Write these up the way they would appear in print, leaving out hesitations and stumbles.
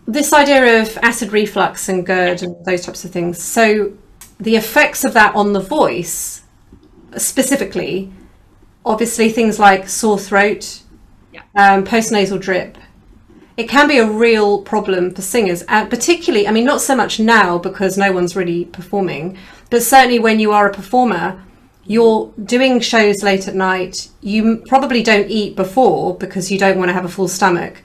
this idea of acid reflux and GERD and those types of things. So the effects of that on the voice, specifically, obviously things like sore throat, postnasal drip. It can be a real problem for singers, particularly, I mean, not so much now because no one's really performing, but certainly when you are a performer, you're doing shows late at night, you probably don't eat before because you don't want to have a full stomach.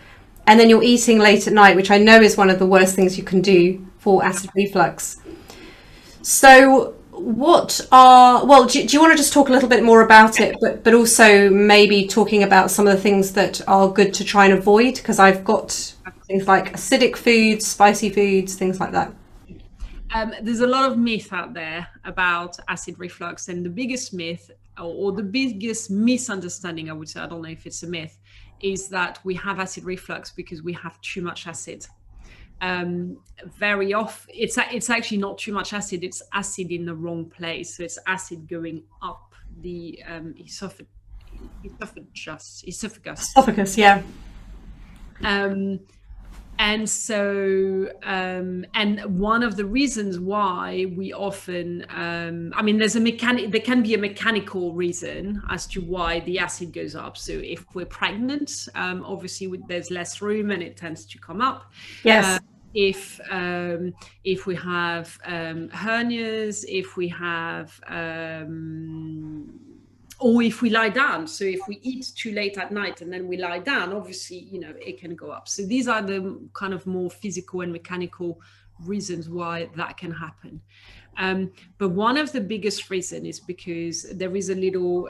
And then you're eating late at night, which I know is one of the worst things you can do for acid reflux. So do you want to just talk a little bit more about it, but also maybe talking about some of the things that are good to try and avoid? Because I've got things like acidic foods, spicy foods, things like that. There's a lot of myth out there about acid reflux, and the biggest myth or the biggest misunderstanding, I would say, I don't know if it's a myth, is that we have acid reflux because we have too much acid. Very often it's actually not too much acid, it's acid in the wrong place. So it's acid going up the esophagus, yeah. And so and one of the reasons why we often I mean, there can be a mechanical reason as to why the acid goes up. So if we're pregnant, obviously there's less room and it tends to come up. Yes. If we have hernias, if we have or if we lie down. So if we eat too late at night and then we lie down, obviously, it can go up. So these are the kind of more physical and mechanical reasons why that can happen. But one of the biggest reasons is because there is a little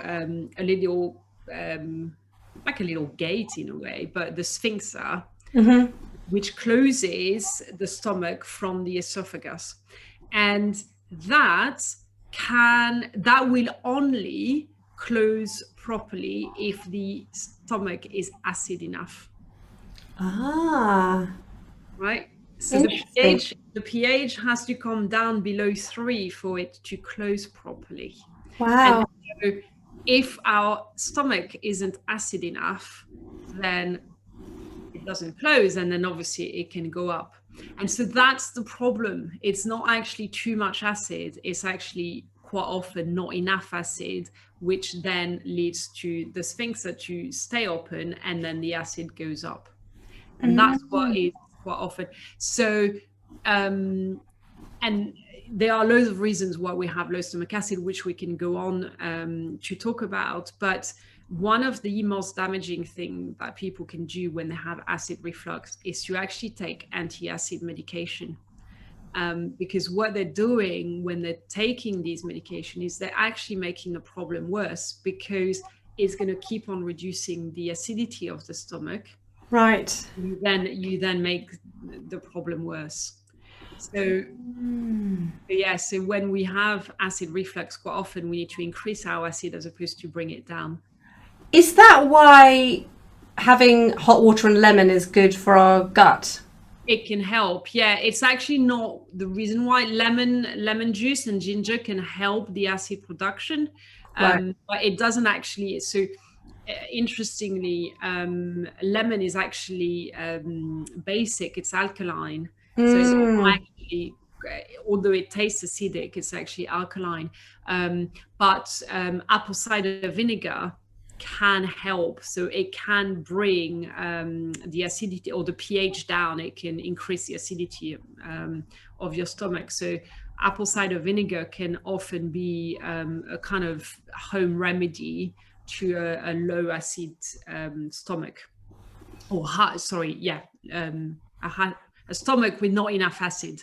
like a little gate in a way, but the sphincter, which closes the stomach from the esophagus. And that will only close properly if the stomach is acid enough. Right? So the pH has to come down below 3 for it to close properly. Wow. And so if our stomach isn't acid enough, then it doesn't close, and then obviously it can go up. And so that's the problem. It's not actually too much acid, it's actually quite often not enough acid, which then leads to the sphincter to stay open, and then the acid goes up. And that's what is quite often. So and there are loads of reasons why we have low stomach acid, which we can go on to talk about. But one of the most damaging things that people can do when they have acid reflux is to actually take anti-acid medication. Because what they're doing when they're taking these medications is they're actually making the problem worse, because it's going to keep on reducing the acidity of the stomach. Right. You then make the problem worse. So so when we have acid reflux, quite often we need to increase our acid as opposed to bring it down. Is that why having hot water and lemon is good for our gut? It can help. Yeah, it's actually not the reason why. Lemon juice and ginger can help the acid production, Right. but it doesn't actually. So interestingly, lemon is actually basic. It's alkaline. So it's not actually, although it tastes acidic, it's actually alkaline. But apple cider vinegar can help. So it can bring the acidity or the pH down. It can increase the acidity of your stomach. So apple cider vinegar can often be a kind of home remedy to a low acid stomach, or a stomach with not enough acid.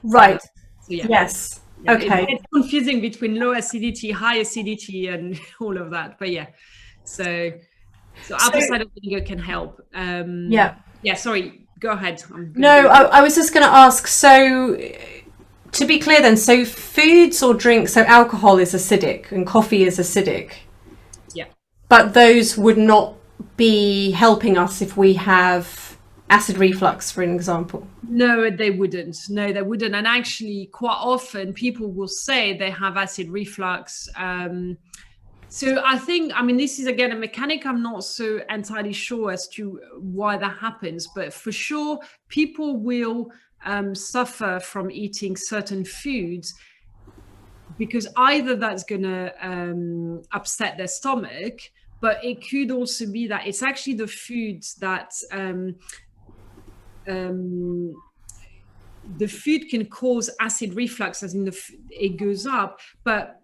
Right. So, yeah. Yes. Yeah, okay. It's confusing between low acidity, high acidity, and all of that. But yeah, so apple cider vinegar can help. Yeah. Sorry. Go ahead. I was just going to ask. So, to be clear, then, so foods or drinks. So alcohol is acidic and coffee is acidic. Yeah. But those would not be helping us if we have acid reflux, for an example. No, they wouldn't. And actually, quite often people will say they have acid reflux So I think, I mean, this is again a mechanic. I'm not so entirely sure as to why that happens, but for sure, people will suffer from eating certain foods because either that's going to upset their stomach, but it could also be that it's actually the foods that the food can cause acid reflux, as in it goes up. But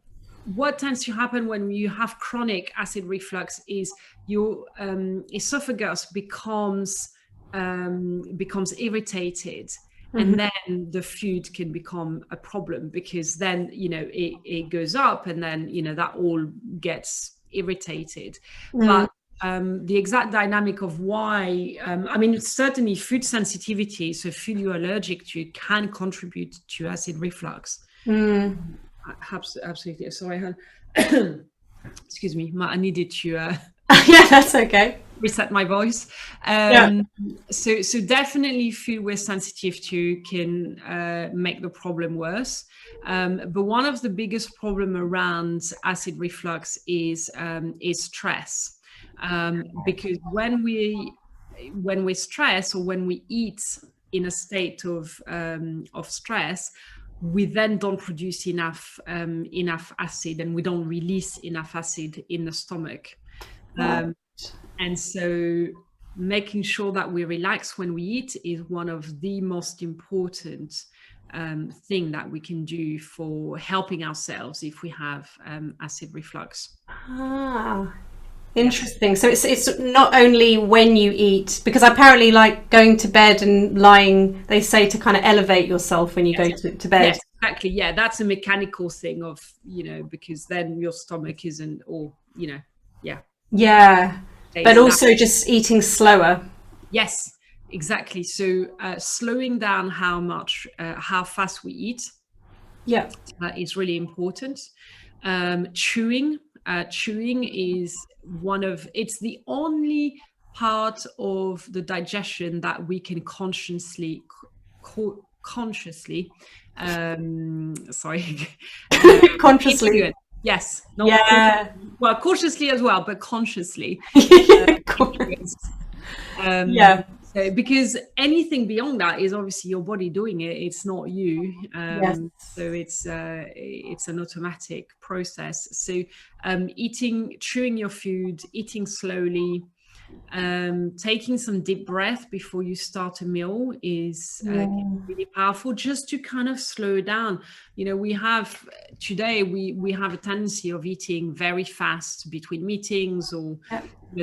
what tends to happen when you have chronic acid reflux is your esophagus becomes irritated, and then the food can become a problem, because then it goes up, and then that all gets irritated. But the exact dynamic of why, I mean, certainly food sensitivity, so food you're allergic to, can contribute to acid reflux. Absolutely. Sorry, excuse me, I needed to yeah, that's okay. reset my voice. So definitely food we're sensitive to can make the problem worse. But one of the biggest problem around acid reflux is stress. Because when we stress, or when we eat in a state of stress, we then don't produce enough acid, and we don't release enough acid in the stomach. And so making sure that we relax when we eat is one of the most important thing that we can do for helping ourselves if we have acid reflux. Interesting. So it's not only when you eat, because apparently, like, going to bed and lying, they say to kind of elevate yourself when you go to bed. Yes, exactly. Yeah, that's a mechanical thing of, because then your stomach isn't, or Yeah, but also just eating slower. Yes, exactly. So slowing down how fast we eat, is really important. Chewing is it's the only part of the digestion that we can consciously consciously. Yes. Well, cautiously as well, but consciously. So, because anything beyond that is obviously your body doing it. It's not you. So it's an automatic process. So chewing your food, eating slowly, taking some deep breath before you start a meal is really powerful, just to kind of slow down. We have a tendency of eating very fast between meetings, or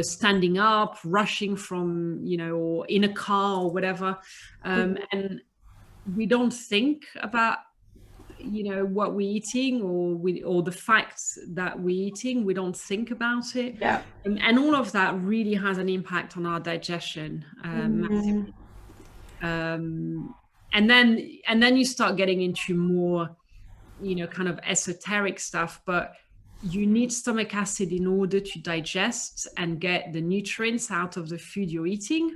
standing up, rushing from, or in a car or whatever. And we don't think about, what we're eating, or the facts that we're eating. We don't think about it. And all of that really has an impact on our digestion, massively. And then you start getting into more, kind of esoteric stuff, but you need stomach acid in order to digest and get the nutrients out of the food you're eating.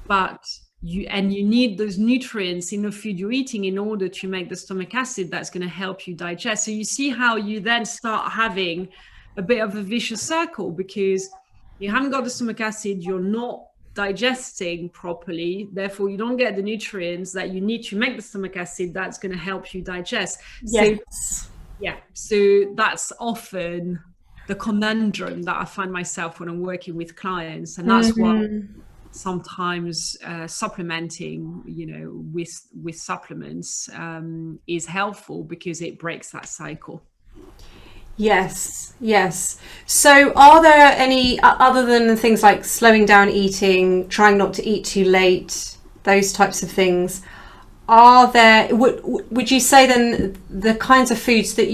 But you need those nutrients in the food you're eating in order to make the stomach acid that's going to help you digest. So you see how you then start having a bit of a vicious circle, because you haven't got the stomach acid, you're not digesting properly, therefore you don't get the nutrients that you need to make the stomach acid that's going to help you digest. So that's often the conundrum that I find myself when I'm working with clients, and that's why sometimes supplementing, with supplements is helpful, because it breaks that cycle. Yes. So are there any, other than the things like slowing down eating, trying not to eat too late, those types of things, are there, would you say then the kinds of foods that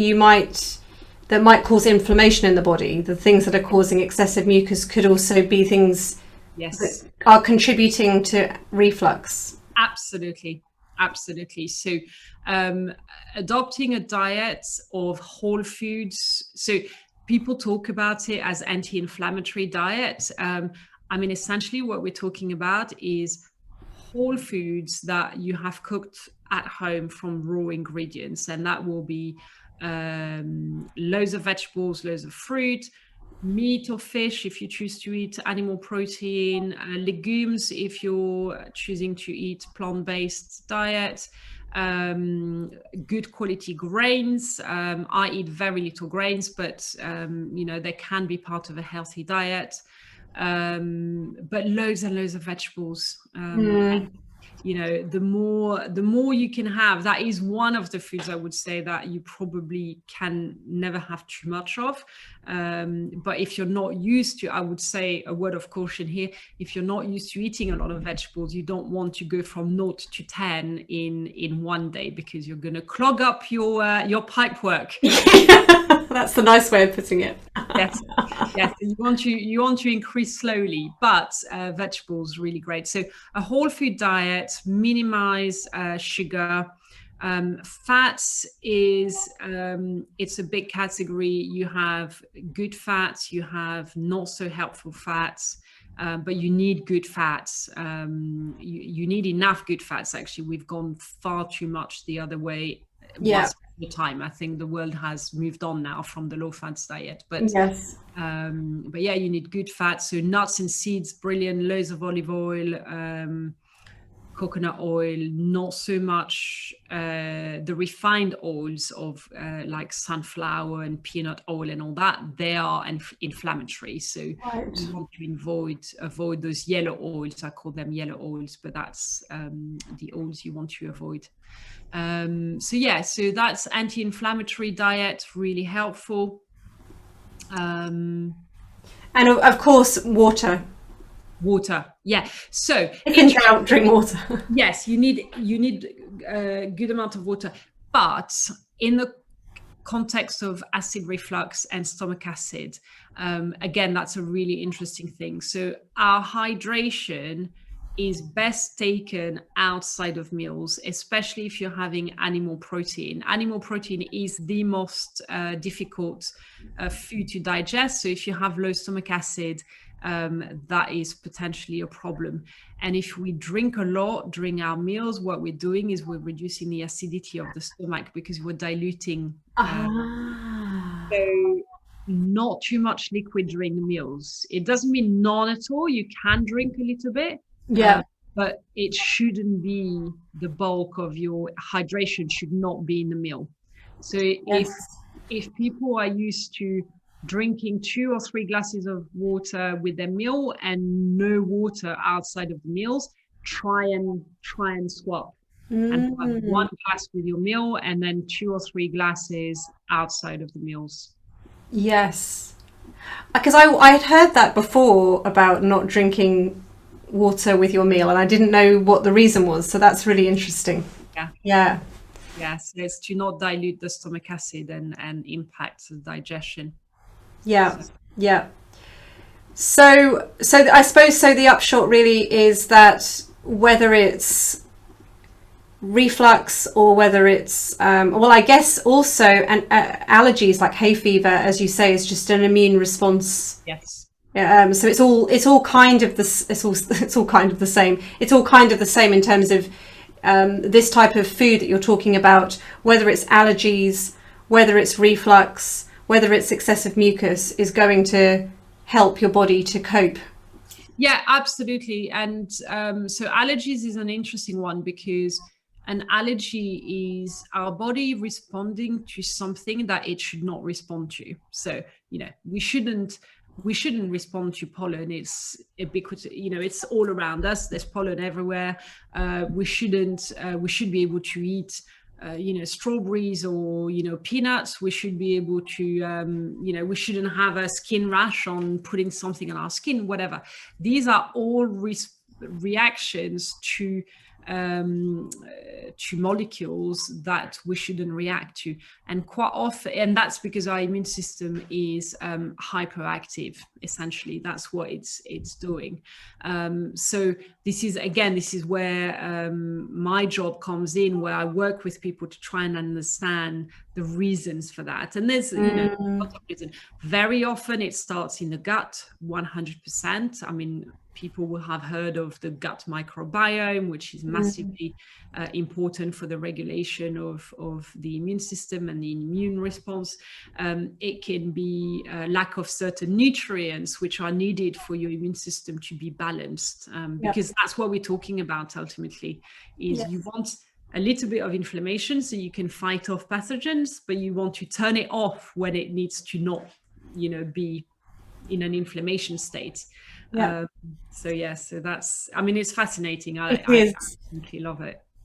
might cause inflammation in the body, the things that are causing excessive mucus, could also be things that are contributing to reflux? Absolutely. So adopting a diet of whole foods, so people talk about it as anti-inflammatory diet. I mean, essentially what we're talking about is whole foods that you have cooked at home from raw ingredients, and that will be loads of vegetables, loads of fruit, meat or fish if you choose to eat animal protein, legumes if you're choosing to eat plant-based diet, good quality grains. I eat very little grains, but they can be part of a healthy diet. But loads and loads of vegetables. The more you can have. That is one of the foods I would say that you probably can never have too much of. But if you're not used to, I would say a word of caution here, if you're not used to eating a lot of vegetables, you don't want to go from 0 to 10 in one day, because you're going to clog up your pipework. That's the nice way of putting it. Yes. You want to increase slowly, but vegetables really great. So a whole food diet, minimize sugar. Fats is it's a big category. You have good fats, you have not so helpful fats. But you need good fats. You need enough good fats. Actually, we've gone far too much the other way. Yeah. The time I think the world has moved on now from the low fats diet, but yes. But yeah, you need good fats. So nuts and seeds, brilliant. Loads of olive oil, coconut oil, not so much the refined oils of like sunflower and peanut oil and all that. They are inflammatory, so you want to avoid those yellow oils. I call them yellow oils, but that's the oils you want to avoid. So that's anti-inflammatory diet, really helpful. And of course, water. Yeah. So you can drink water. Yes, you need a good amount of water, but in the context of acid reflux and stomach acid, again, that's a really interesting thing. So our hydration is best taken outside of meals, especially if you're having animal protein. Animal protein is the most difficult food to digest. So if you have low stomach acid, that is potentially a problem. And if we drink a lot during our meals, what we're doing is we're reducing the acidity of the stomach, because we're diluting. So not too much liquid during the meals. It doesn't mean none at all. You can drink a little bit. Yeah. But it shouldn't be the bulk of your hydration, should not be in the meal. So if people are used to drinking 2 or 3 glasses of water with their meal and no water outside of the meals, try and swap and have 1 glass with your meal and then 2 or 3 glasses outside of the meals. Yes, because I had heard that before about not drinking water with your meal, and I didn't know what the reason was, so that's really interesting. Yes, it's to not dilute the stomach acid and impact the digestion. So I suppose the upshot really is that whether it's reflux or whether it's I guess also allergies like hay fever, as you say, is just an immune response. Yes. So it's all kind of the same. It's all kind of the same in terms of this type of food that you're talking about, whether it's allergies, whether it's reflux, whether it's excessive mucus, is going to help your body to cope. Yeah, absolutely. And so allergies is an interesting one, because an allergy is our body responding to something that it should not respond to. So, we shouldn't respond to pollen. It's ubiquitous, it's all around us. There's pollen everywhere. We should be able to eat strawberries or peanuts. We should be able to we shouldn't have a skin rash on putting something on our skin, whatever. These are all reactions to molecules that we shouldn't react to, and quite often, and that's because our immune system is hyperactive. Essentially, that's what it's doing. So this is where my job comes in, where I work with people to try and understand the reasons for that. And there's lots of reasons. Very often it starts in the gut, 100%. I mean, people will have heard of the gut microbiome, which is massively important for the regulation of the immune system and the immune response. It can be a lack of certain nutrients which are needed for your immune system to be balanced, because that's what we're talking about ultimately, is you want a little bit of inflammation so you can fight off pathogens, but you want to turn it off when it needs to not, be in an inflammation state. So that's, I mean, it's fascinating. I absolutely love it.